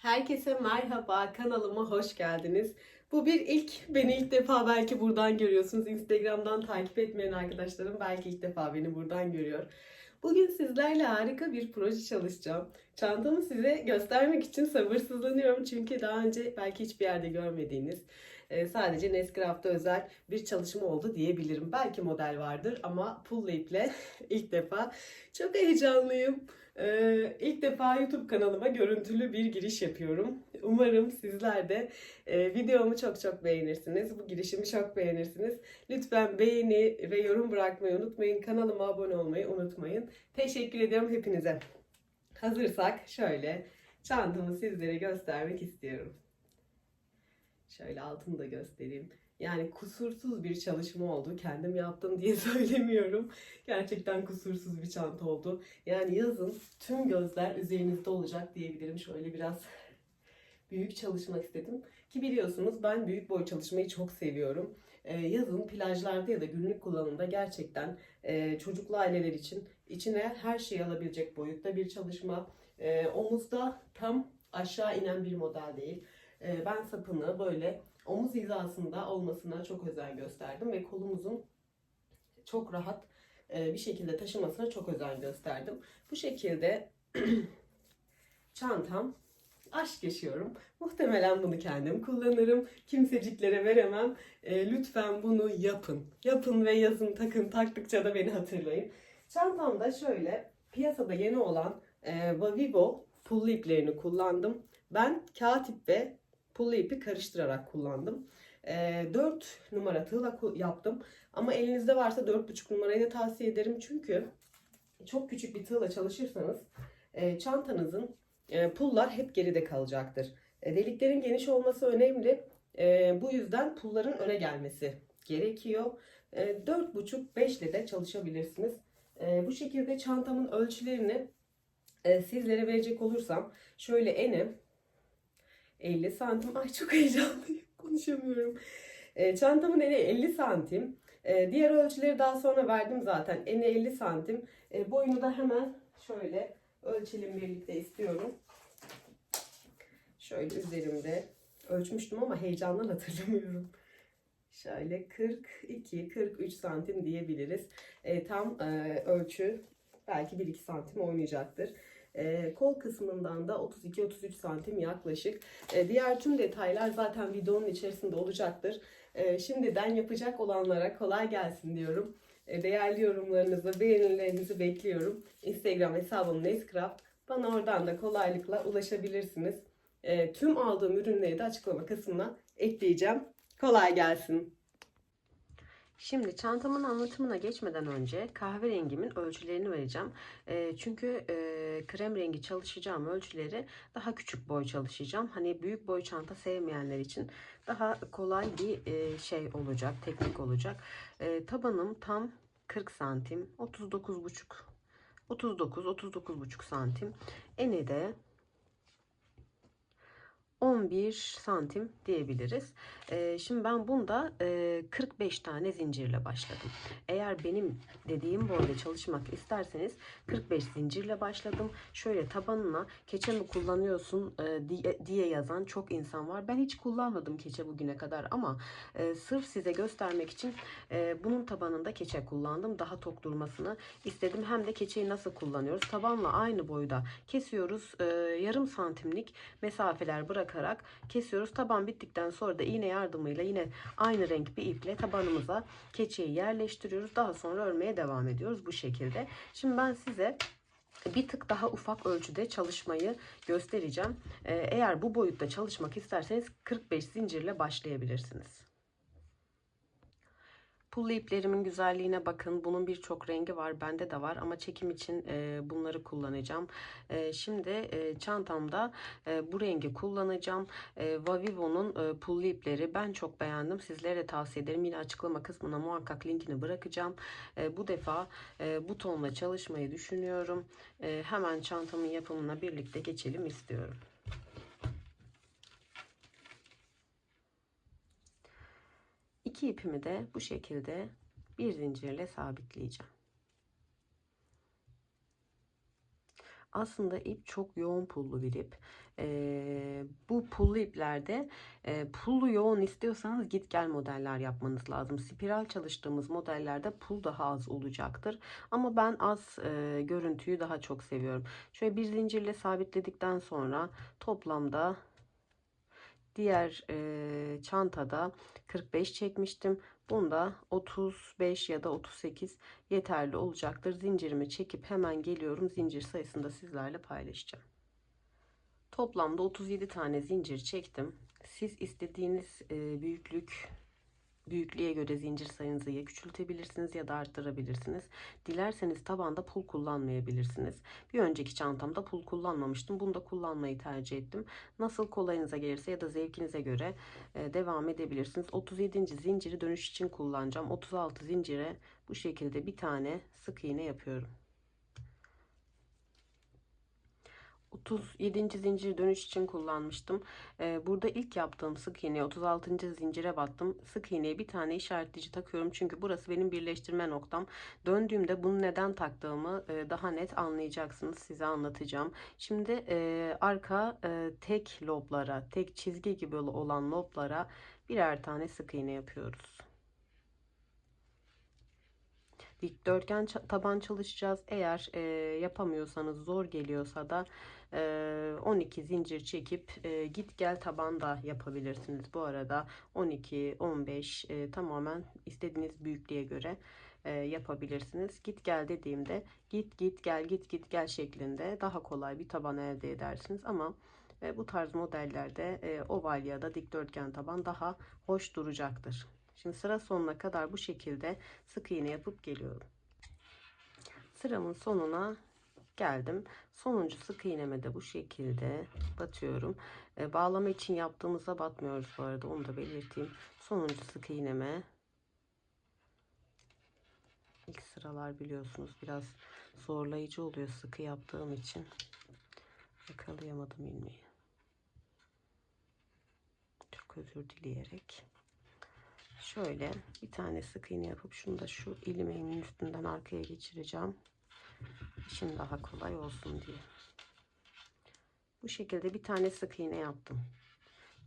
Herkese merhaba, kanalıma hoş geldiniz. Bu bir ilk, beni ilk defa belki buradan görüyorsunuz. Instagram'dan takip etmeyen arkadaşlarım belki ilk defa beni buradan görüyor. Bugün sizlerle harika bir proje çalışacağım. Çantamı size göstermek için sabırsızlanıyorum. Çünkü daha önce belki hiçbir yerde görmediğiniz, sadece Nescraft'ta özel bir çalışma oldu diyebilirim. Belki model vardır ama pull iple ilk defa. Çok heyecanlıyım. İlk defa YouTube kanalıma görüntülü bir giriş yapıyorum. Umarım sizler de videomu çok çok beğenirsiniz. Bu girişimi çok beğenirsiniz. Lütfen beğeni ve yorum bırakmayı unutmayın. Kanalıma abone olmayı unutmayın. Teşekkür ediyorum hepinize. Hazırsak şöyle çantamı sizlere göstermek istiyorum. Şöyle altını da göstereyim. Yani kusursuz bir çalışma oldu. Kendim yaptım diye söylemiyorum. Gerçekten kusursuz bir çanta oldu. Yani yazın tüm gözler üzerinizde olacak diyebilirim. Şöyle biraz büyük çalışmak istedim. Ki biliyorsunuz ben büyük boy çalışmayı çok seviyorum. Yazın plajlarda ya da günlük kullanımda gerçekten çocuklu aileler için içine her şeyi alabilecek boyutta bir çalışma. Omuzda tam aşağı inen bir model değil. Ben sapını böyle omuz hizasında olmasına çok özen gösterdim ve kolumuzun çok rahat bir şekilde taşımasına çok özen gösterdim. Bu şekilde çantam aşk yaşıyorum. Muhtemelen bunu kendim kullanırım. Kimseciklere veremem. Lütfen bunu yapın. Yapın ve yazın takın. Taktıkça da beni hatırlayın. Çantamda şöyle piyasada yeni olan Vavivo pullu iplerini kullandım. Ben kağıt ip ve pullu ipi karıştırarak kullandım. 4 numara tığla yaptım. Ama elinizde varsa 4,5 numarayı da tavsiye ederim. Çünkü çok küçük bir tığla çalışırsanız çantanızın pullar hep geride kalacaktır. Deliklerin geniş olması önemli. Bu yüzden pulların öne gelmesi gerekiyor. 4,5-5 ile de çalışabilirsiniz. Bu şekilde çantamın ölçülerini sizlere verecek olursam şöyle eni 50 santim. Ay çok heyecanlıyım. Konuşamıyorum. Çantamın eni 50 santim. Diğer ölçüleri daha sonra verdim zaten. Eni 50 santim. Boyunu da hemen şöyle ölçelim birlikte istiyorum. Şöyle üzerimde ölçmüştüm ama heyecandan hatırlamıyorum. Şöyle 42-43 santim diyebiliriz. Tam ölçü belki 1-2 santim oynayacaktır. Kol kısmından da 32-33 santim yaklaşık. Diğer tüm detaylar zaten videonun içerisinde olacaktır. Şimdiden yapacak olanlara kolay gelsin diyorum. Değerli yorumlarınızı, beğenilerinizi bekliyorum. Instagram hesabım Nescraft. Bana oradan da kolaylıkla ulaşabilirsiniz. Tüm aldığım ürünleri de açıklama kısmına ekleyeceğim. Kolay gelsin. Şimdi çantamın anlatımına geçmeden önce kahverengimin ölçülerini vereceğim. Çünkü krem rengi çalışacağım ölçüleri daha küçük boy çalışacağım. Hani büyük boy çanta sevmeyenler için daha kolay bir şey olacak, teknik olacak. Tabanım tam 40 santim, 39,5 santim. Eni de 11 santim diyebiliriz. Şimdi ben bunda 45 tane zincirle başladım. Eğer benim dediğim boyda çalışmak isterseniz 45 zincirle başladım. Şöyle tabanına keçe mi kullanıyorsun diye yazan çok insan var. Ben hiç kullanmadım keçe bugüne kadar ama sırf size göstermek için bunun tabanında keçe kullandım. Daha tok durmasını istedim. Hem de keçeyi nasıl kullanıyoruz? Tabanla aynı boyda kesiyoruz. Yarım santimlik mesafeler bırakarak kesiyoruz. Taban bittikten sonra da iğne yardımıyla yine aynı renk bir iple tabanımıza keçeyi yerleştiriyoruz. Daha sonra örmeye devam ediyoruz bu şekilde. Şimdi ben size bir tık daha ufak ölçüde çalışmayı göstereceğim. Eğer bu boyutta çalışmak isterseniz 45 zincirle başlayabilirsiniz. Pullu iplerimin güzelliğine bakın. Bunun birçok rengi var. Bende de var ama çekim için bunları kullanacağım. Şimdi çantamda bu rengi kullanacağım. Vavivo'nun pullu ipleri ben çok beğendim. Sizlere de tavsiye ederim. Yine açıklama kısmına muhakkak linkini bırakacağım. Bu defa bu tonla çalışmayı düşünüyorum. Hemen çantamın yapımına birlikte geçelim istiyorum. İki ipimi de bu şekilde bir zincirle sabitleyeceğim. Aslında ip çok yoğun pullu bir ip. Bu pullu iplerde pullu yoğun istiyorsanız git gel modeller yapmanız lazım. Spiral çalıştığımız modellerde pul daha az olacaktır. Ama ben az görüntüyü daha çok seviyorum. Şöyle bir zincirle sabitledikten sonra toplamda diğer çantada 45 çekmiştim. Bunda 35 ya da 38 yeterli olacaktır. Zincirimi çekip hemen geliyorum. Zincir sayısını da sizlerle paylaşacağım. Toplamda 37 tane zincir çektim. Siz istediğiniz büyüklüğe göre zincir sayınızı ya küçültebilirsiniz ya da arttırabilirsiniz. Dilerseniz tabanda pul kullanmayabilirsiniz. Bir önceki çantamda pul kullanmamıştım. Bunu da kullanmayı tercih ettim. Nasıl kolayınıza gelirse ya da zevkinize göre devam edebilirsiniz. 37. zinciri dönüş için kullanacağım. 36 zincire bu şekilde bir tane sık iğne yapıyorum. 37. zincir dönüş için kullanmıştım. Burada ilk yaptığım sık iğneye 36. zincire battım. Sık iğneye bir tane işaretleyici takıyorum. Çünkü burası benim birleştirme noktam. Döndüğümde bunu neden taktığımı daha net anlayacaksınız. Size anlatacağım. Şimdi arka tek loblara, tek çizgi gibi olan loblara birer tane sık iğne yapıyoruz. Dikdörtgen taban çalışacağız. Eğer yapamıyorsanız, zor geliyorsa da 12 zincir çekip git gel taban da yapabilirsiniz. Bu arada 12, 15 tamamen istediğiniz büyüklüğe göre yapabilirsiniz. Git gel dediğimde git git gel git git gel şeklinde daha kolay bir taban elde edersiniz. Ama bu tarz modellerde oval ya da dikdörtgen taban daha hoş duracaktır. Şimdi sıra sonuna kadar bu şekilde sık iğne yapıp geliyorum. Sıramın sonuna geldim. Sonuncu sık iğneme de bu şekilde batıyorum. Bağlama için yaptığımızda batmıyoruz bu arada, onu da belirteyim. Sonuncu sık iğneme, ilk sıralar biliyorsunuz biraz zorlayıcı oluyor sıkı yaptığım için. Yakalayamadım ilmeği. Çok özür dileyerek. Şöyle bir tane sık iğne yapıp şunu da şu ilmeğimin üstünden arkaya geçireceğim. İşim daha kolay olsun diye. Bu şekilde bir tane sık iğne yaptım.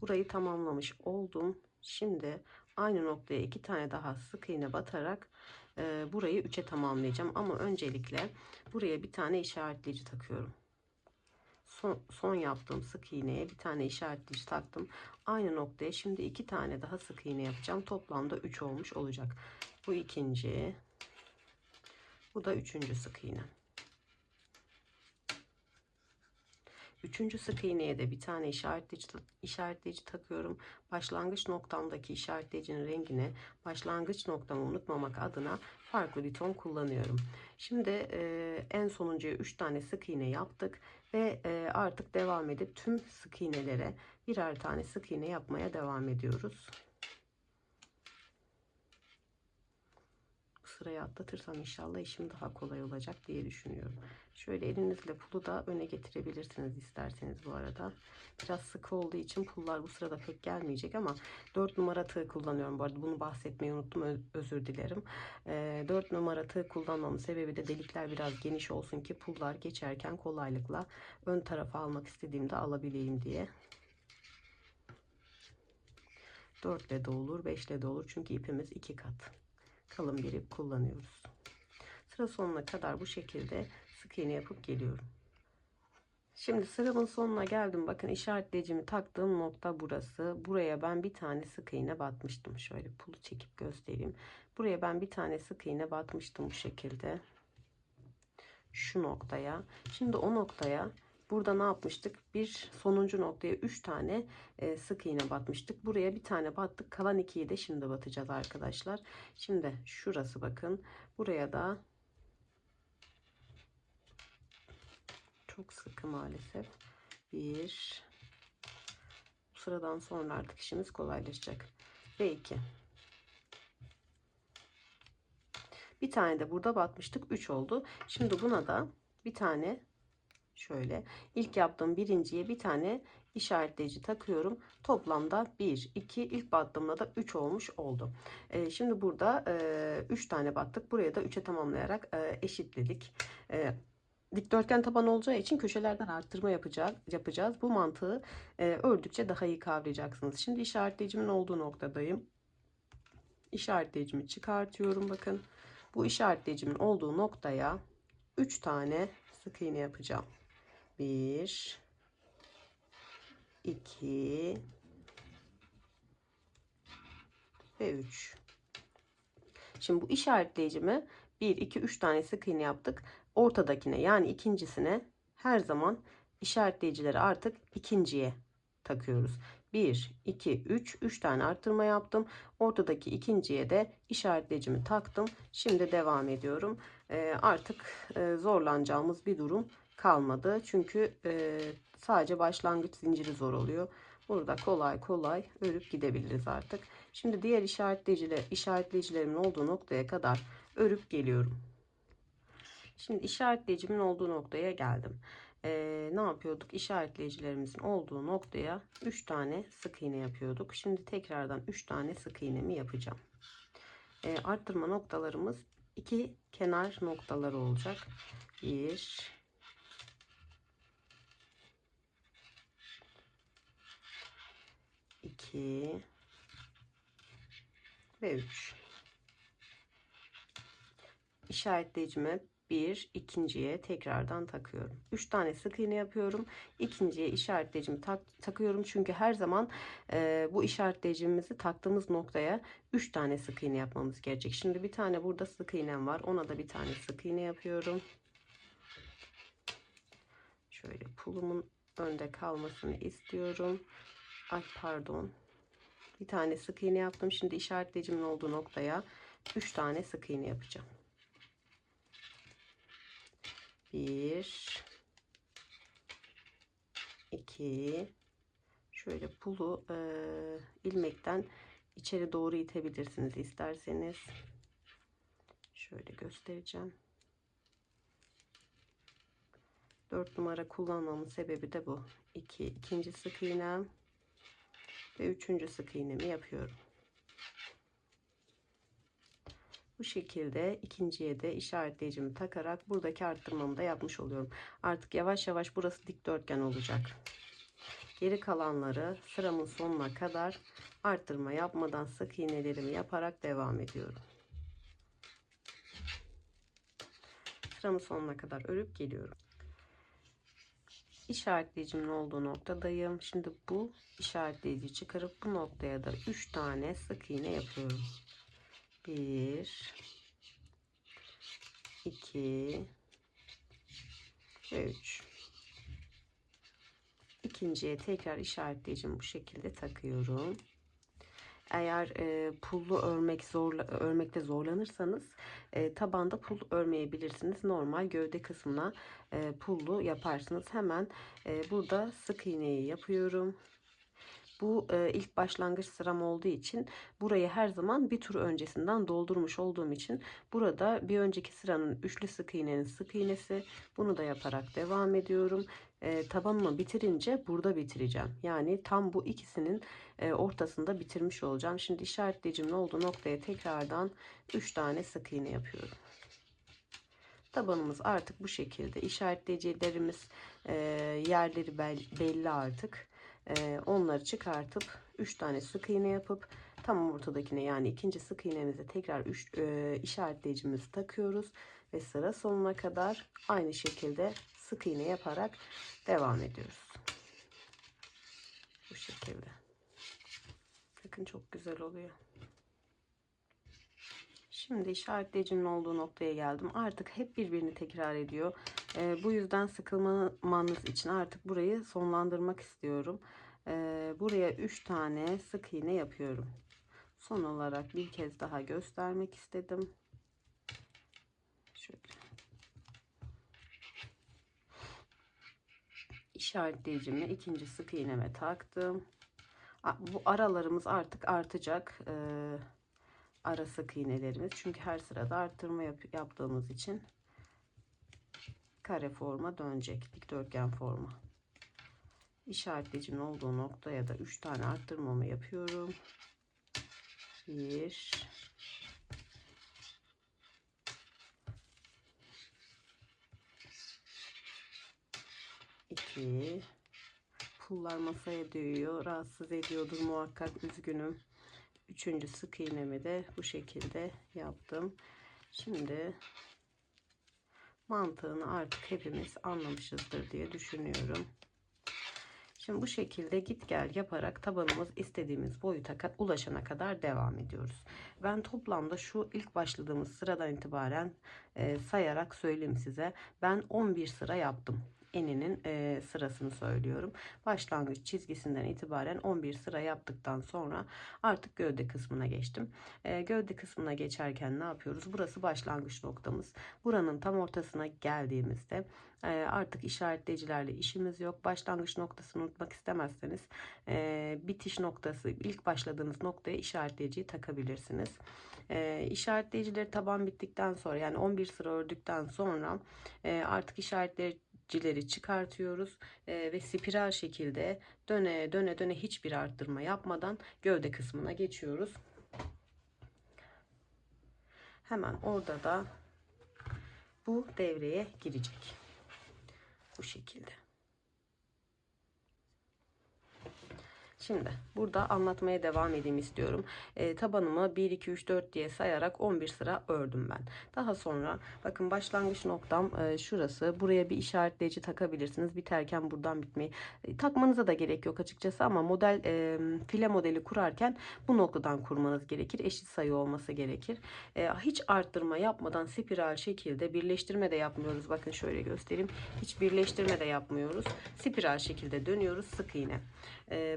Burayı tamamlamış oldum. Şimdi aynı noktaya iki tane daha sık iğne batarak burayı 3'e tamamlayacağım. Ama öncelikle buraya bir tane işaretleyici takıyorum. Son yaptığım sık iğneye bir tane işaretleyici taktım. Aynı noktaya şimdi iki tane daha sık iğne yapacağım. Toplamda 3 olmuş olacak. Bu ikinci. Bu da üçüncü sık iğne. Üçüncü sık iğneye de bir tane işaretleyici takıyorum. Başlangıç noktamdaki işaretleyicinin rengine başlangıç noktamı unutmamak adına farklı bir ton kullanıyorum. Şimdi en sonuncuya 3 tane sık iğne yaptık ve artık devam edip tüm sık iğnelere birer tane sık iğne yapmaya devam ediyoruz. Sırayı atlatırsam inşallah işim daha kolay olacak diye düşünüyorum. Şöyle elinizle pulu da öne getirebilirsiniz isterseniz bu arada. Biraz sıkı olduğu için pullar bu sırada pek gelmeyecek ama 4 numara tığ kullanıyorum. Bu arada bunu bahsetmeyi unuttum, özür dilerim. 4 numara tığ kullanmamın sebebi de delikler biraz geniş olsun ki pullar geçerken kolaylıkla ön tarafa almak istediğimde alabileyim diye. 4 ile de olur, 5 ile de olur çünkü ipimiz 2 kat. Kalın bir ip kullanıyoruz. Sıra sonuna kadar bu şekilde sık iğne yapıp geliyorum. Şimdi sıramın sonuna geldim. Bakın işaretleyicimi taktığım nokta burası. Buraya ben bir tane sık iğne batmıştım. Şöyle pulu çekip göstereyim. Buraya ben bir tane sık iğne batmıştım bu şekilde. Şu noktaya. Şimdi o noktaya burada ne yapmıştık? Bir sonuncu noktaya 3 tane sık iğne batmıştık. Buraya bir tane battık. Kalan 2'yi de şimdi batacağız arkadaşlar. Şimdi şurası bakın. Buraya da çok sıkı maalesef. Bir. Bu sıradan sonra artık işimiz kolaylaşacak. Ve 2. Bir tane de burada batmıştık. 3 oldu. Şimdi buna da bir tane şöyle ilk yaptığım birinciye bir tane işaretleyici takıyorum. Toplamda 1, 2, ilk battığımda da 3 olmuş oldu. Şimdi burada 3 tane battık. Buraya da 3'e tamamlayarak eşitledik. dikdörtgen taban olacağı için köşelerden arttırma yapacağız. Bu mantığı ördükçe daha iyi kavrayacaksınız. Şimdi işaretleyicimin olduğu noktadayım. İşaretleyicimi çıkartıyorum. Bakın bu işaretleyicimin olduğu noktaya 3 tane sık iğne yapacağım. 1 2 ve 3. Şimdi bu işaretleyicimi 1 2 3 tane sık iğne yaptık. Ortadakine yani ikincisine her zaman işaretleyicileri artık ikinciye takıyoruz. 1 2 3 tane arttırma yaptım. Ortadaki ikinciye de işaretleyicimi taktım. Şimdi devam ediyorum. Artık zorlanacağımız bir durum kalmadı. Çünkü sadece başlangıç zinciri zor oluyor. Burada kolay kolay örüp gidebiliriz artık. Şimdi diğer işaretleyicilerimin olduğu noktaya kadar örüp geliyorum. Şimdi işaretleyicimin olduğu noktaya geldim. Ne yapıyorduk? İşaretleyicilerimizin olduğu noktaya 3 tane sık iğne yapıyorduk. Şimdi tekrardan 3 tane sık iğnemi yapacağım. Arttırma noktalarımız 2 kenar noktaları olacak. 1 2 ve 3. İşaretleyicime ikinciye tekrardan takıyorum. 3 tane sık iğne yapıyorum. İkinciye işaretleyicimi takıyorum. Çünkü her zaman bu işaretleyicimizi taktığımız noktaya 3 tane sık iğne yapmamız gerekecek. Şimdi bir tane burada sık iğnem var. Ona da bir tane sık iğne yapıyorum. Şöyle pulumun önde kalmasını istiyorum. Ay pardon. Bir tane sık iğne yaptım. Şimdi işaretleyicimin olduğu noktaya 3 tane sık iğne yapacağım. 1 2 şöyle pulu ilmekten içeri doğru itebilirsiniz isterseniz. Şöyle göstereceğim. 4 numara kullanmamın sebebi de bu. İkinci sık iğnem ve 3. sık iğnemi yapıyorum. Bu şekilde ikinciye de işaretleyicimi takarak buradaki arttırmamı da yapmış oluyorum. Artık yavaş yavaş burası dikdörtgen olacak. Geri kalanları sıramın sonuna kadar arttırma yapmadan sık iğnelerimi yaparak devam ediyorum. Sıramın sonuna kadar örüp geliyorum. İşaretleyicimin olduğu noktadayım. Şimdi bu işaretleyici çıkarıp bu noktaya da 3 tane sık iğne yapıyorum. 1 2 ve 3. İkinciye tekrar işaretleyicimi bu şekilde takıyorum. Eğer pullu örmekte zorlanırsanız tabanda pul örmeyebilirsiniz. Normal gövde kısmına pullu yaparsınız. Hemen burada sık iğneyi yapıyorum. Bu ilk başlangıç sıram olduğu için burayı her zaman bir tur öncesinden doldurmuş olduğum için burada bir önceki sıranın üçlü sık iğnenin sık iğnesi, bunu da yaparak devam ediyorum. Tabanımı bitirince burada bitireceğim. Yani tam bu ikisinin ortasında bitirmiş olacağım. Şimdi işaretleyicimin olduğu noktaya tekrardan 3 tane sık iğne yapıyorum. Tabanımız artık bu şekilde. İşaretleyicilerimiz yerleri belli artık. Onları çıkartıp 3 tane sık iğne yapıp tam ortadakine yani ikinci sık iğnemize tekrar 3 işaretleyicimizi takıyoruz ve sıra sonuna kadar aynı şekilde sık iğne yaparak devam ediyoruz. Bu şekilde. Bakın çok güzel oluyor. Şimdi işaretleyicinin olduğu noktaya geldim. Artık hep birbirini tekrar ediyor. Bu yüzden sıkılmamanız için artık burayı sonlandırmak istiyorum. Buraya 3 tane sık iğne yapıyorum. Son olarak bir kez daha göstermek istedim. Şöyle. İşaretleyicimi ikinci sık iğneme taktım. Bu aralarımız artık artacak. Ara sık iğnelerimiz. Çünkü her sırada arttırma yaptığımız için kare forma dönecek. Dikdörtgen forma. İşaretleyicimin olduğu noktaya da 3 tane arttırmamı yapıyorum. 1 2 2. Pullar masaya değiyor. Rahatsız ediyordur muhakkak. Üzgünüm. 3. sık iğnemi de bu şekilde yaptım. Şimdi mantığını artık hepimiz anlamışızdır diye düşünüyorum. Şimdi bu şekilde git gel yaparak tabanımız istediğimiz boyuta ulaşana kadar devam ediyoruz. Ben toplamda şu ilk başladığımız sıradan itibaren sayarak söyleyeyim size. Ben 11 sıra yaptım. Eninin sırasını söylüyorum. Başlangıç çizgisinden itibaren 11 sıra yaptıktan sonra artık gövde kısmına geçtim. Gövde kısmına geçerken ne yapıyoruz? Burası başlangıç noktamız. Buranın tam ortasına geldiğimizde artık işaretleyicilerle işimiz yok. Başlangıç noktasını unutmak istemezseniz bitiş noktası, ilk başladığınız noktaya işaretleyiciyi takabilirsiniz. İşaretleyicileri taban bittikten sonra, yani 11 sıra ördükten sonra artık işaretleyicileri çıkartıyoruz ve spiral şekilde döne döne döne hiçbir arttırma yapmadan gövde kısmına geçiyoruz. Hemen orada da bu devreye girecek. Bu şekilde. Şimdi burada anlatmaya devam edeyim istiyorum. Tabanımı 1, 2, 3, 4 diye sayarak 11 sıra ördüm ben. Daha sonra bakın başlangıç noktam şurası. Buraya bir işaretleyici takabilirsiniz. Biterken buradan bitmeyi takmanıza da gerek yok açıkçası, ama model file modeli kurarken bu noktadan kurmanız gerekir. Eşit sayı olması gerekir. Hiç arttırma yapmadan spiral şekilde, birleştirme de yapmıyoruz. Bakın şöyle göstereyim. Hiç birleştirme de yapmıyoruz. Spiral şekilde dönüyoruz, sık iğne.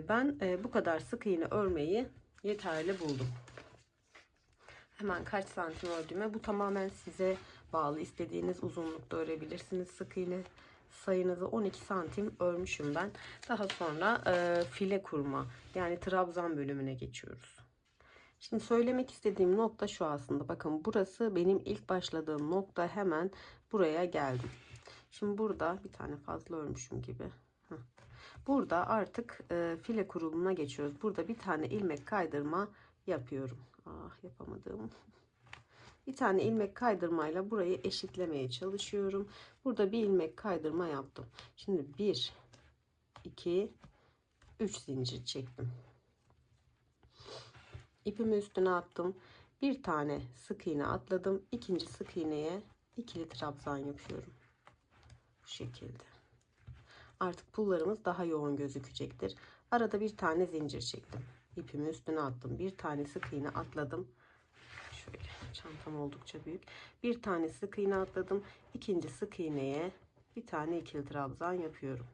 Ben bu kadar sık iğne örmeyi yeterli buldum. Hemen kaç santim ördüğüme, bu tamamen size bağlı. İstediğiniz uzunlukta örebilirsiniz. Sık iğne sayınızı 12 santim örmüşüm ben. Daha sonra file kurma, yani trabzan bölümüne geçiyoruz. Şimdi söylemek istediğim nokta şu aslında. Bakın burası benim ilk başladığım nokta, hemen buraya geldim. Şimdi burada bir tane fazla örmüşüm gibi. Burada artık file kurulumuna geçiyoruz. Burada bir tane ilmek kaydırma yapıyorum. Ah, yapamadım. Bir tane ilmek kaydırmayla burayı eşitlemeye çalışıyorum. Burada bir ilmek kaydırma yaptım. Şimdi 1, 2, 3 zincir çektim. İpimi üstüne attım. Bir tane sık iğne atladım. İkinci sık iğneye ikili trabzan yapıyorum. Bu şekilde. Artık pullarımız daha yoğun gözükecektir. Arada bir tane zincir çektim. İpimi üstüne attım. Bir tane sık iğne atladım. Şöyle, çantam oldukça büyük. Bir tane sık iğne atladım. İkinci sık iğneye bir tane ikili trabzan yapıyorum.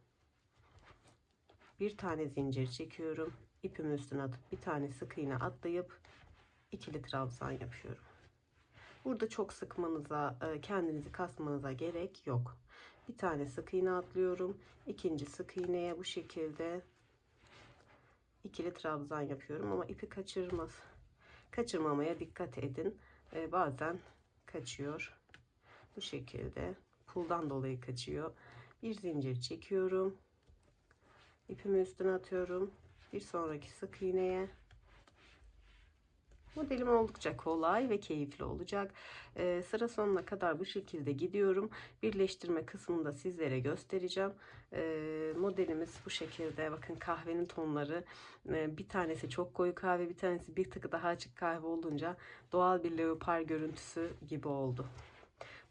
Bir tane zincir çekiyorum. İpimi üstüne atıp bir tane sık iğne atlayıp ikili trabzan yapıyorum. Burada çok sıkmanıza, kendinizi kasmanıza gerek yok. Bir tane sık iğne atlıyorum. İkinci sık iğneye bu şekilde ikili trabzan yapıyorum, ama ipi kaçırmamaya dikkat edin. Bazen kaçıyor. Bu şekilde puldan dolayı kaçıyor. Bir zincir çekiyorum. İpimi üstüne atıyorum. Bir sonraki sık iğneye. Modelim oldukça kolay ve keyifli olacak. Sıra sonuna kadar bu şekilde gidiyorum. Birleştirme kısmını da sizlere göstereceğim. Modelimiz bu şekilde. Bakın kahvenin tonları. Bir tanesi çok koyu kahve, bir tanesi bir tık daha açık kahve olunca doğal bir leopar görüntüsü gibi oldu.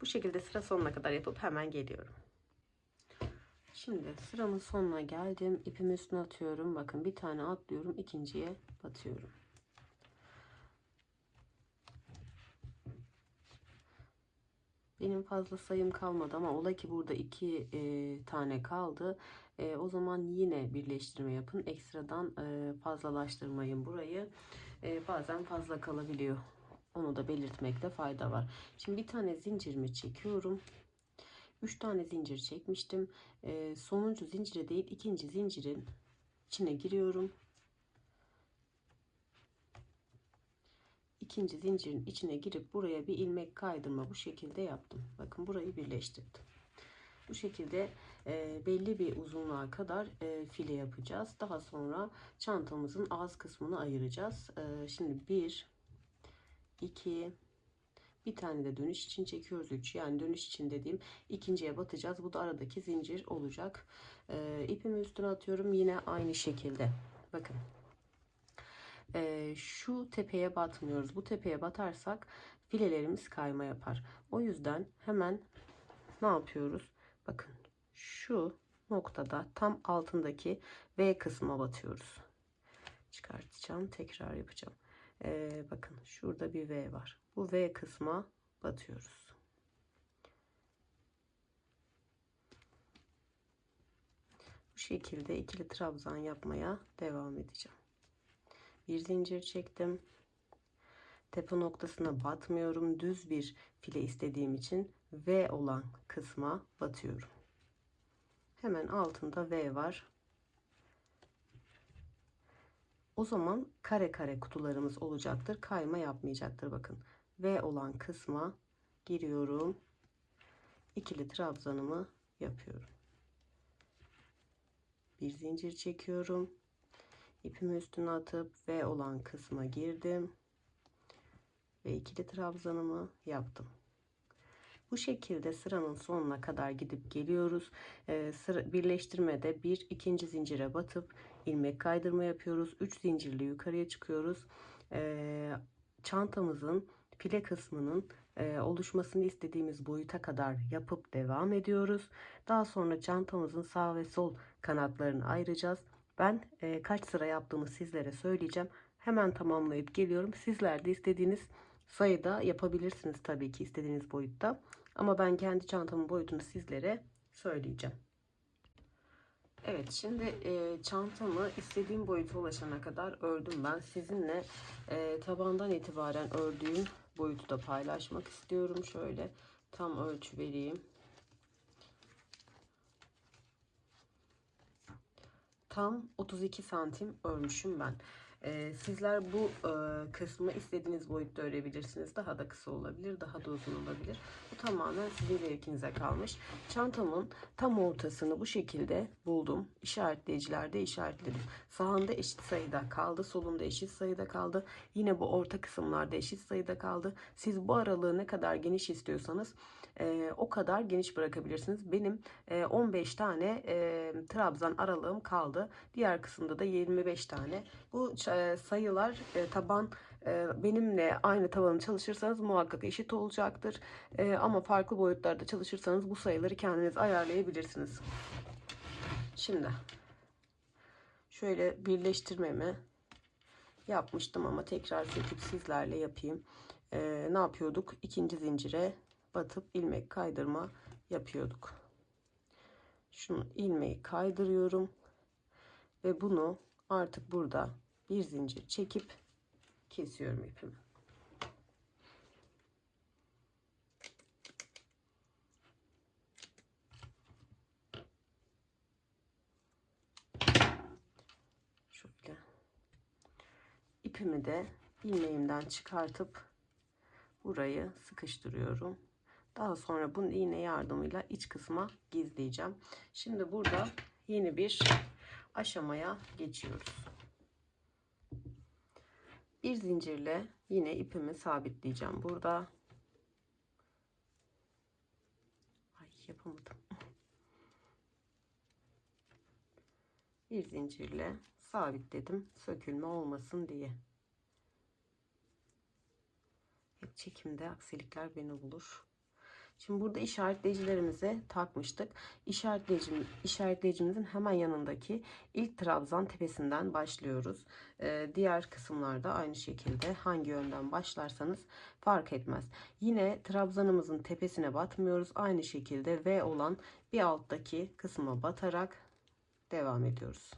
Bu şekilde sıra sonuna kadar yapıp hemen geliyorum. Şimdi sıramın sonuna geldim. İpimi üstüne atıyorum. Bakın bir tane atlıyorum. İkinciye batıyorum. Benim fazla sayım kalmadı, ama ola ki burada 2 tane kaldı. O zaman yine birleştirme yapın. Ekstradan fazlalaştırmayın burayı. Bazen fazla kalabiliyor. Onu da belirtmekte fayda var. Şimdi bir tane zincirimi çekiyorum. 3 tane zincir çekmiştim. Sonuncu zincire değil, ikinci zincirin içine giriyorum. İkinci zincirin içine girip buraya bir ilmek kaydırma bu şekilde yaptım. Bakın burayı birleştirdim. Bu şekilde belli bir uzunluğa kadar file yapacağız. Daha sonra çantamızın ağız kısmını ayıracağız. Şimdi 1, 2, bir tane de dönüş için çekiyoruz. 3, yani dönüş için dediğim ikinciye batacağız. Bu da aradaki zincir olacak. İpimi üstüne atıyorum. Yine aynı şekilde. Bakın. Şu tepeye batmıyoruz. Bu tepeye batarsak filelerimiz kayma yapar. O yüzden hemen ne yapıyoruz? Bakın şu noktada tam altındaki V kısma batıyoruz. Çıkartacağım. Tekrar yapacağım. Bakın şurada bir V var. Bu V kısma batıyoruz. Bu şekilde ikili trabzan yapmaya devam edeceğim. Bir zincir çektim. Tepe noktasına batmıyorum. Düz bir file istediğim için V olan kısma batıyorum. Hemen altında V var. O zaman kare kare kutularımız olacaktır. Kayma yapmayacaktır. Bakın V olan kısma giriyorum. İkili trabzanımı yapıyorum. Bir zincir çekiyorum. İpimi üstüne atıp V olan kısma girdim. Ve ikili trabzanımı yaptım. Bu şekilde sıranın sonuna kadar gidip geliyoruz. Birleştirmede bir ikinci zincire batıp ilmek kaydırma yapıyoruz. 3 zincirle yukarıya çıkıyoruz. Çantamızın file kısmının oluşmasını istediğimiz boyuta kadar yapıp devam ediyoruz. Daha sonra çantamızın sağ ve sol kanatlarını ayıracağız. Ben kaç sıra yaptığımı sizlere söyleyeceğim. Hemen tamamlayıp geliyorum. Sizler de istediğiniz sayıda yapabilirsiniz tabii ki, istediğiniz boyutta. Ama ben kendi çantamın boyutunu sizlere söyleyeceğim. Evet, şimdi çantamı istediğim boyuta ulaşana kadar ördüm ben. Sizinle tabandan itibaren ördüğüm boyutu da paylaşmak istiyorum. Şöyle tam ölçü vereyim. Tam 32 santim örmüşüm ben. Sizler bu kısmı istediğiniz boyutta örebilirsiniz. Daha da kısa olabilir, daha da uzun olabilir. Bu tamamen sizin zevkinize kalmış. Çantamın tam ortasını bu şekilde buldum. İşaretleyicilerde işaretledim. Sağında eşit sayıda kaldı, solunda eşit sayıda kaldı. Yine bu orta kısımlarda eşit sayıda kaldı. Siz bu aralığı ne kadar geniş istiyorsanız o kadar geniş bırakabilirsiniz. Benim 15 tane trabzan aralığım kaldı. Diğer kısımda da 25 tane. Bu sayılar taban benimle aynı tabanı çalışırsanız muhakkak eşit olacaktır. Ama farklı boyutlarda çalışırsanız bu sayıları kendiniz ayarlayabilirsiniz. Şimdi şöyle birleştirmemi yapmıştım ama tekrar söküp sizlerle yapayım. Ne yapıyorduk? İkinci zincire batıp ilmek kaydırma yapıyorduk. Şunu ilmeği kaydırıyorum ve bunu artık burada bir zincir çekip kesiyorum ipimi. Şöyle ipimi de ilmeğimden çıkartıp burayı sıkıştırıyorum. Daha sonra bunu iğne yardımıyla iç kısma gizleyeceğim. Şimdi burada yeni bir aşamaya geçiyoruz. Bir zincirle yine ipimi sabitleyeceğim burada. Ay, yapamadım. Bir zincirle sabitledim, sökülme olmasın diye. Hep çekimde aksilikler beni bulur. Şimdi burada işaretleyicilerimize takmıştık. İşaretleyicimizin hemen yanındaki ilk trabzan tepesinden başlıyoruz. Diğer kısımlarda aynı şekilde hangi yönden başlarsanız fark etmez. Yine trabzanımızın tepesine batmıyoruz. Aynı şekilde V olan bir alttaki kısma batarak devam ediyoruz.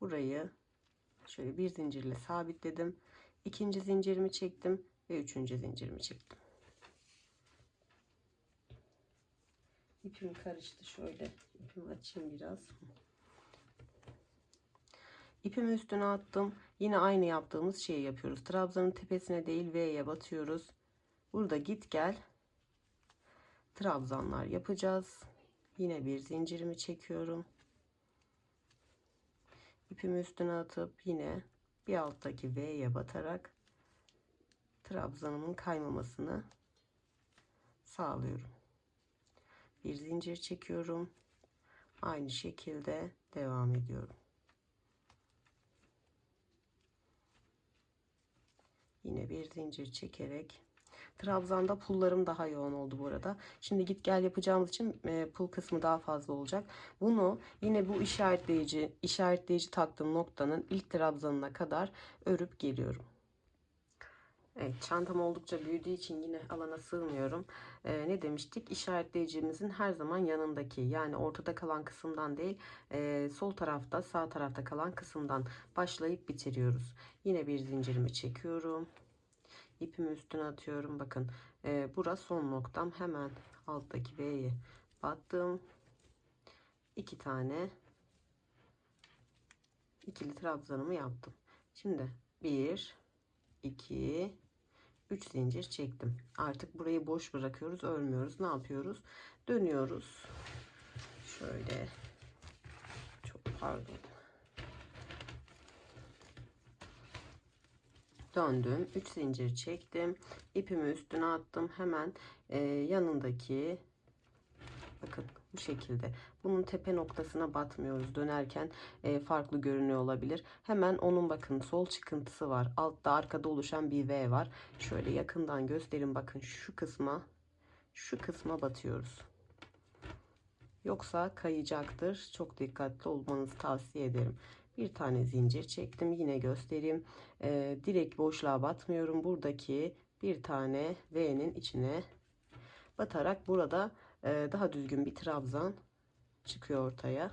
Burayı şöyle bir zincirle sabitledim. İkinci zincirimi çektim ve üçüncü zincirimi çektim. İpim karıştı, şöyle ipimi açayım biraz. İpimi üstüne attım. Yine aynı yaptığımız şeyi yapıyoruz. Trabzanın tepesine değil V'ye batıyoruz. Burada git gel trabzanlar yapacağız. Yine bir zincirimi çekiyorum. İpimi üstüne atıp yine bir alttaki V'ye batarak trabzanımın kaymamasını sağlıyorum. Bir zincir çekiyorum. Aynı şekilde devam ediyorum. Yine bir zincir çekerek. Trabzanda pullarım daha yoğun oldu bu arada. Şimdi git gel yapacağımız için pul kısmı daha fazla olacak. Bunu yine bu işaretleyici taktığım noktanın ilk trabzanına kadar örüp geliyorum. Evet, çantam oldukça büyüdüğü için yine alana sığmıyorum. Ne demiştik? İşaretleyicimizin her zaman yanındaki, yani ortada kalan kısımdan değil, sol tarafta, sağ tarafta kalan kısımdan başlayıp bitiriyoruz. Yine bir zincirimi çekiyorum. İpimi üstüne atıyorum. Bakın, burası son noktam. Hemen alttaki V'ye battım. 2 tane ikili trabzanımı yaptım. Şimdi 1, 2, 3 zincir çektim. Artık burayı boş bırakıyoruz, örmüyoruz. Ne yapıyoruz? Dönüyoruz. Şöyle, çok pardon. Döndüm. 3 zincir çektim. İpimi üstüne attım. Hemen yanındaki, bakın bu şekilde. Bunun tepe noktasına batmıyoruz. Dönerken farklı görünüyor olabilir. Hemen onun, bakın, sol çıkıntısı var. Altta, arkada oluşan bir V var. Şöyle yakından göstereyim. Bakın şu kısma batıyoruz. Yoksa kayacaktır. Çok dikkatli olmanızı tavsiye ederim. Bir tane zincir çektim. Yine göstereyim. Direkt boşluğa batmıyorum. Buradaki bir tane V'nin içine batarak burada daha düzgün bir trabzan çıkıyor ortaya.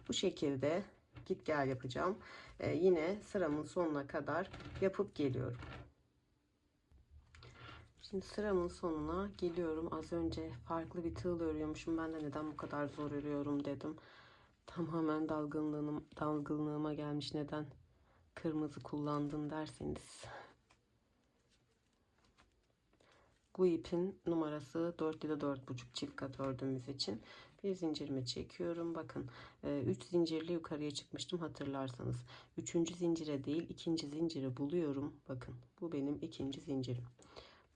Bu şekilde git gel yapacağım. Yine sıramın sonuna kadar yapıp geliyorum. Şimdi sıramın sonuna geliyorum. Az önce farklı bir tığla örüyormuşum. Ben de neden bu kadar zor örüyorum dedim. Tamamen dalgınlığıma gelmiş. Neden kırmızı kullandın derseniz. Bu ipin numarası 4 ya da 4,5 çift kat ördüğümüz için bir zincirimi çekiyorum. Bakın 3 zincirle yukarıya çıkmıştım hatırlarsanız. 3. zincire değil 2. zinciri buluyorum. Bakın bu benim 2. zincirim.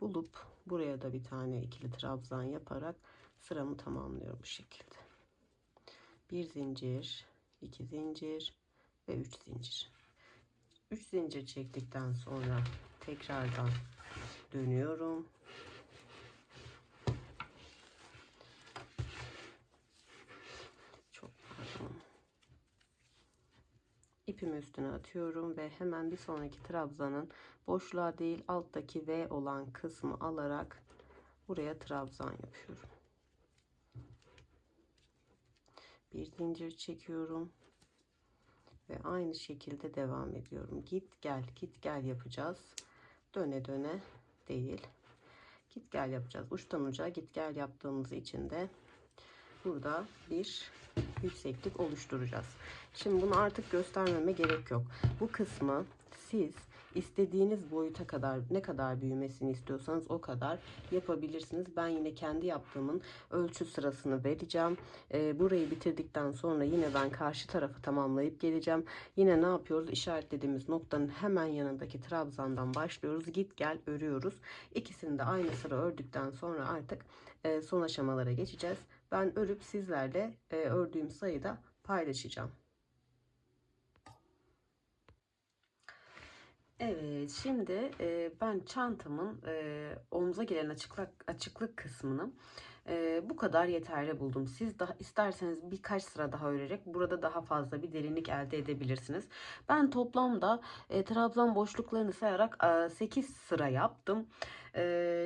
Bulup buraya da bir tane ikili trabzan yaparak sıramı tamamlıyorum bu şekilde. Bir zincir, 2 zincir ve 3 zincir. 3 zincir çektikten sonra tekrardan dönüyorum. Çok pardon. İpimi üstüne atıyorum ve hemen bir sonraki trabzanın boşluğa değil alttaki V olan kısmı alarak buraya trabzan yapıyorum. Bir zincir çekiyorum ve aynı şekilde devam ediyorum. Git gel git gel yapacağız. Döne döne değil. Git gel yapacağız. Uçtan uca git gel yaptığımız için de burada bir yükseklik oluşturacağız. Şimdi bunu artık göstermeme gerek yok. Bu kısmı siz istediğiniz boyuta kadar, ne kadar büyümesini istiyorsanız o kadar yapabilirsiniz. Ben yine kendi yaptığımın ölçü sırasını vereceğim. Burayı bitirdikten sonra yine ben karşı tarafı tamamlayıp geleceğim. Yine ne yapıyoruz? İşaretlediğimiz noktanın hemen yanındaki trabzandan başlıyoruz. Git gel örüyoruz. İkisini de aynı sıra ördükten sonra artık son aşamalara geçeceğiz. Ben örüp sizlerle ördüğüm sayıda paylaşacağım. Evet, şimdi ben çantamın omuza gelen açıklık kısmını bu kadar yeterli buldum. Siz daha isterseniz birkaç sıra daha örerek burada daha fazla bir derinlik elde edebilirsiniz. Ben toplamda trabzan boşluklarını sayarak 8 sıra yaptım.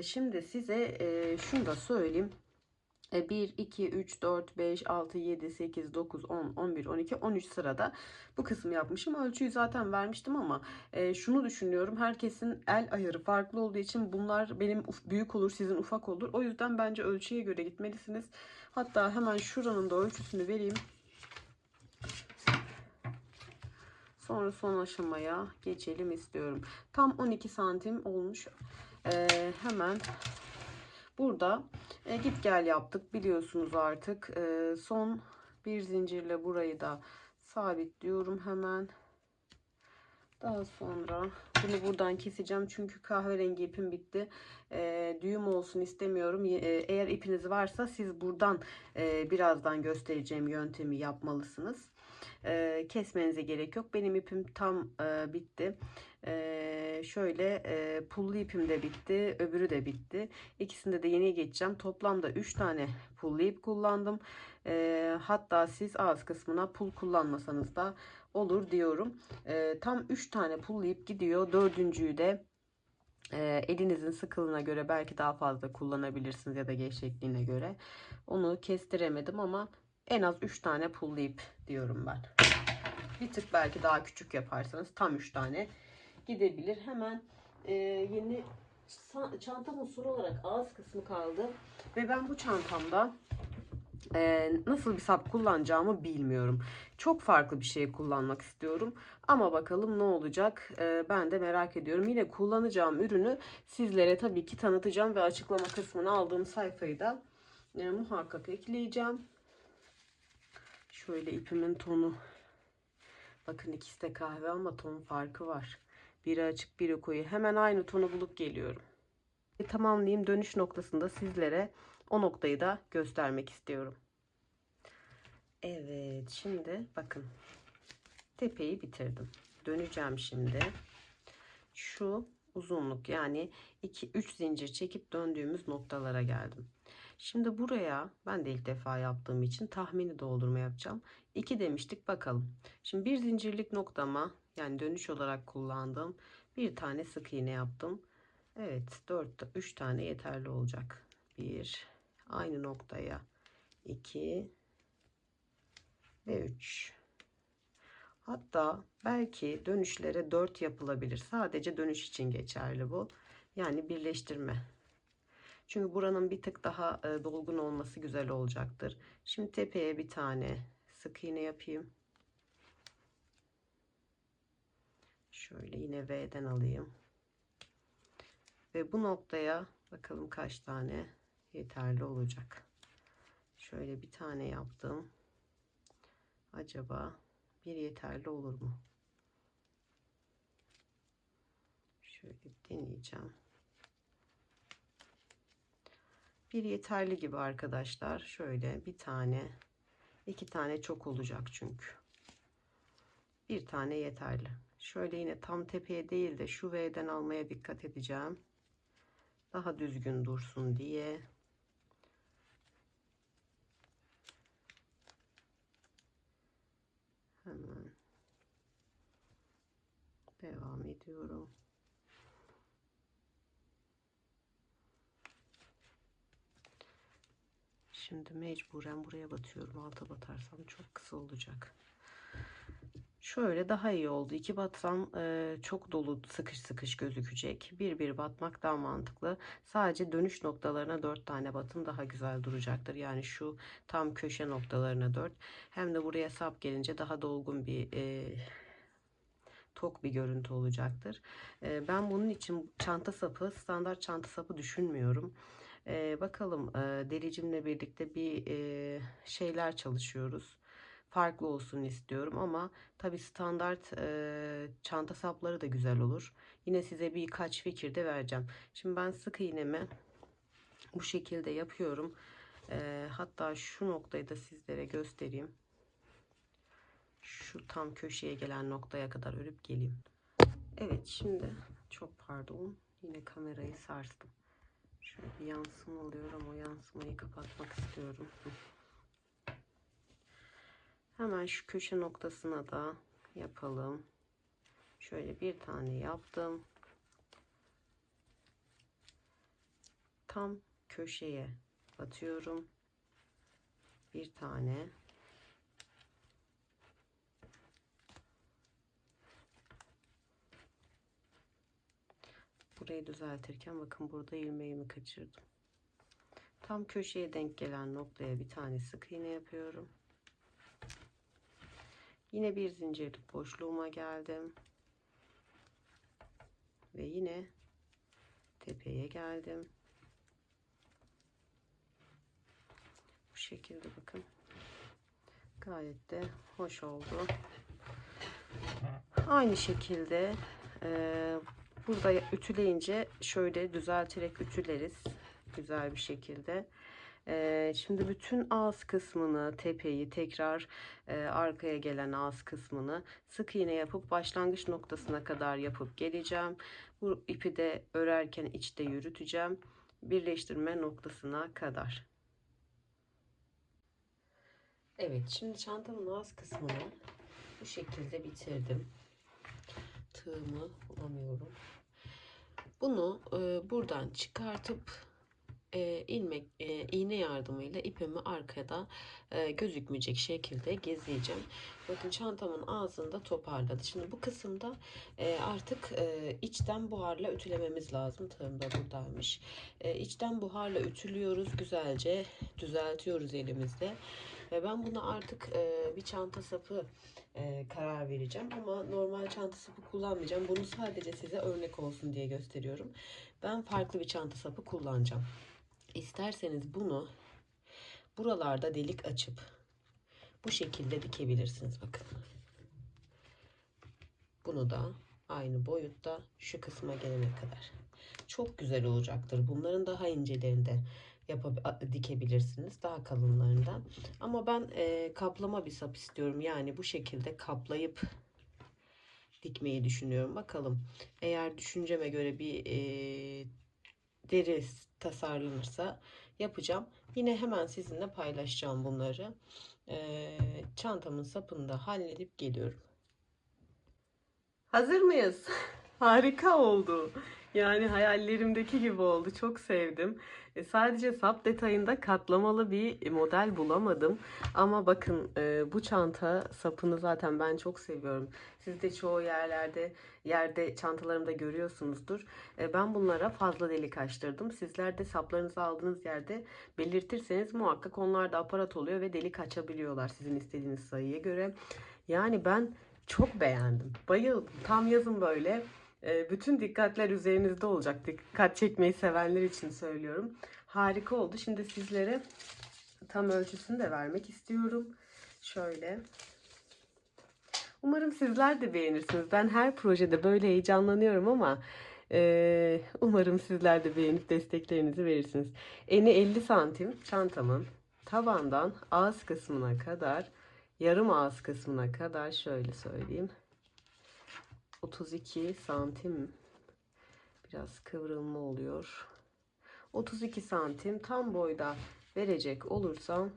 Şimdi size şunu da söyleyeyim. 1, 2, 3, 4, 5, 6, 7, 8, 9, 10, 11, 12, 13 sırada bu kısmı yapmışım. Ölçüyü zaten vermiştim ama şunu düşünüyorum. Herkesin el ayarı farklı olduğu için bunlar benim büyük olur, sizin ufak olur. O yüzden bence ölçüye göre gitmelisiniz. Hatta hemen şuranın da ölçüsünü vereyim. Sonra son aşamaya geçelim istiyorum. Tam 12 santim olmuş. Hemen burada git gel yaptık biliyorsunuz artık. Son bir zincirle burayı da sabitliyorum hemen. Daha sonra bunu buradan keseceğim çünkü kahverengi ipim bitti. Düğüm olsun istemiyorum. Eğer ipiniz varsa siz buradan birazdan göstereceğim yöntemi yapmalısınız. Kesmenize gerek yok. Benim ipim tam bitti. Şöyle pullu ipim de bitti. Öbürü de bitti. İkisinde de yeniye geçeceğim. Toplamda 3 tane pullu ip kullandım. Hatta siz ağız kısmına pul kullanmasanız da olur diyorum. Tam 3 tane pullu ip gidiyor. Dördüncüyü de elinizin sıkılığına göre belki daha fazla kullanabilirsiniz ya da gevşekliğine göre. Onu kestiremedim ama en az 3 tane pullu ip diyorum ben. Bir tık belki daha küçük yaparsanız tam 3 tane gidebilir. Hemen yeni çantamın soru olarak ağız kısmı kaldı. Ve ben bu çantamda nasıl bir sap kullanacağımı bilmiyorum. Çok farklı bir şey kullanmak istiyorum. Ama bakalım ne olacak, ben de merak ediyorum. Yine kullanacağım ürünü sizlere tabii ki tanıtacağım ve açıklama kısmına aldığım sayfayı da muhakkak ekleyeceğim. Şöyle ipimin tonu. Bakın ikisi de kahve ama ton farkı var. Biri açık biri koyu. Hemen aynı tonu bulup geliyorum. Tamamlayayım, dönüş noktasında sizlere o noktayı da göstermek istiyorum. Evet, şimdi bakın tepeyi bitirdim. Döneceğim şimdi. Şu uzunluk yani 2-3 zincir çekip döndüğümüz noktalara geldim. Şimdi buraya ben de ilk defa yaptığım için tahmini doldurma yapacağım. 2 demiştik, bakalım. Şimdi bir zincirlik noktama, yani dönüş olarak kullandığım bir tane sık iğne yaptım. Evet, 3 tane yeterli olacak. 1, aynı noktaya 2 ve 3. Hatta belki dönüşlere 4 yapılabilir. Sadece dönüş için geçerli bu. Yani birleştirme. Çünkü buranın bir tık daha dolgun olması güzel olacaktır. Şimdi tepeye bir tane sık iğne yapayım. Şöyle yine V'den alayım. Ve bu noktaya bakalım kaç tane yeterli olacak. Şöyle bir tane yaptım. Acaba bir yeterli olur mu? Şöyle deneyeceğim. Bir yeterli gibi arkadaşlar. Şöyle bir tane, 2 tane çok olacak çünkü. Bir tane yeterli. Şöyle yine tam tepeye değil de şu V'den almaya dikkat edeceğim. Daha düzgün dursun diye. Hemen devam ediyorum. Şimdi mecburen buraya batıyorum. Alta batarsam çok kısa olacak. Şöyle daha iyi oldu. 2 batsam çok dolu sıkış sıkış gözükecek. Bir batmak daha mantıklı. Sadece dönüş noktalarına 4 tane batın daha güzel duracaktır. Yani şu tam köşe noktalarına 4. Hem de buraya sap gelince daha dolgun bir tok bir görüntü olacaktır. Ben bunun için çanta sapı, standart çanta sapı düşünmüyorum. Bakalım, delicimle birlikte bir şeyler çalışıyoruz. Farklı olsun istiyorum ama tabi standart çanta sapları da güzel olur. Yine size birkaç fikir de vereceğim. Şimdi ben sık iğnemi bu şekilde yapıyorum. Hatta şu noktayı da sizlere göstereyim. Şu tam köşeye gelen noktaya kadar örüp geleyim. Evet, şimdi çok pardon, yine kamerayı sarstım. Şöyle bir yansıma oluyor ama o yansımayı kapatmak istiyorum. Hemen şu köşe noktasına da yapalım. Şöyle bir tane yaptım. Tam köşeye batıyorum. Bir tane. Burayı düzeltirken bakın burada ilmeğimi kaçırdım. Tam köşeye denk gelen noktaya bir tane sık iğne yapıyorum. Yine bir zincirlik boşluğuma geldim. Ve yine tepeye geldim. Bu şekilde bakın. Gayet de hoş oldu. Aynı şekilde burada ütüleyince şöyle düzelterek ütüleriz. Güzel bir şekilde. Şimdi bütün ağız kısmını, tepeyi tekrar arkaya gelen ağız kısmını sık iğne yapıp başlangıç noktasına kadar yapıp geleceğim. Bu ipi de örerken içte yürüteceğim. Birleştirme noktasına kadar. Evet, şimdi çantamın ağız kısmını bu şekilde bitirdim. Tığımı bulamıyorum. Bunu buradan çıkartıp iğne yardımıyla ipimi arkada gözükmeyecek şekilde gezeceğim. Bakın çantamın ağzında toparladı. Şimdi bu kısımda artık içten buharla ütülememiz lazım. Tığım da buradaymış. İçten buharla ütülüyoruz. Güzelce düzeltiyoruz elimizde. Ve ben bunu artık bir çanta sapı karar vereceğim. Ama normal çanta sapı kullanmayacağım. Bunu sadece size örnek olsun diye gösteriyorum. Ben farklı bir çanta sapı kullanacağım. İsterseniz bunu buralarda delik açıp bu şekilde dikebilirsiniz. Bakın. Bunu da aynı boyutta şu kısma gelene kadar. Çok güzel olacaktır. Bunların daha incelerinde dikebilirsiniz. Daha kalınlarından. Ama ben kaplama bir sap istiyorum. Yani bu şekilde kaplayıp dikmeyi düşünüyorum. Bakalım. Eğer düşünceme göre bir deri tasarlanırsa yapacağım. Yine hemen sizinle paylaşacağım bunları. Çantamın sapını da halledip geliyorum. Hazır mıyız? Harika oldu. Yani hayallerimdeki gibi oldu. Çok sevdim. Sadece sap detayında katlamalı bir model bulamadım. Ama bakın bu çanta sapını zaten ben çok seviyorum. Siz de çoğu yerde çantalarımda görüyorsunuzdur. Ben bunlara fazla delik açtırdım. Sizler de saplarınızı aldığınız yerde belirtirseniz muhakkak onlar da aparat oluyor ve delik açabiliyorlar sizin istediğiniz sayıya göre. Yani ben çok beğendim. Bayıldım. Tam yazın böyle. Bütün dikkatler üzerinizde olacak. Dikkat çekmeyi sevenler için söylüyorum. Harika oldu. Şimdi sizlere tam ölçüsünü de vermek istiyorum. Şöyle. Umarım sizler de beğenirsiniz. Ben her projede böyle heyecanlanıyorum ama umarım sizler de beğenip desteklerinizi verirsiniz. Eni 50 santim çantamın tabandan ağız kısmına kadar, yarım ağız kısmına kadar şöyle söyleyeyim. 32 santim, biraz kıvrılma oluyor. 32 santim tam boyda verecek olursam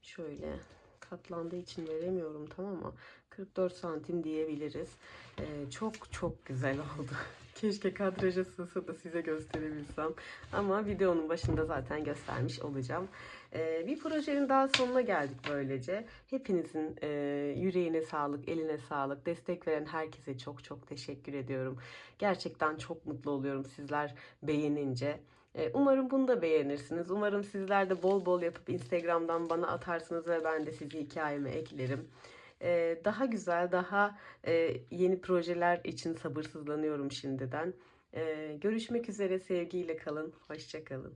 şöyle, katlandığı için veremiyorum tam ama 44 santim diyebiliriz. Çok çok güzel oldu. Keşke kadraja sığsa da size gösterebilsem. Ama videonun başında zaten göstermiş olacağım. Bir projenin daha sonuna geldik böylece. Hepinizin yüreğine sağlık, eline sağlık. Destek veren herkese çok çok teşekkür ediyorum. Gerçekten çok mutlu oluyorum sizler beğenince. Umarım bunu da beğenirsiniz. Umarım sizler de bol bol yapıp Instagram'dan bana atarsınız ve ben de sizi hikayeme eklerim. Daha güzel, daha yeni projeler için sabırsızlanıyorum şimdiden. Görüşmek üzere, sevgiyle kalın, hoşça kalın.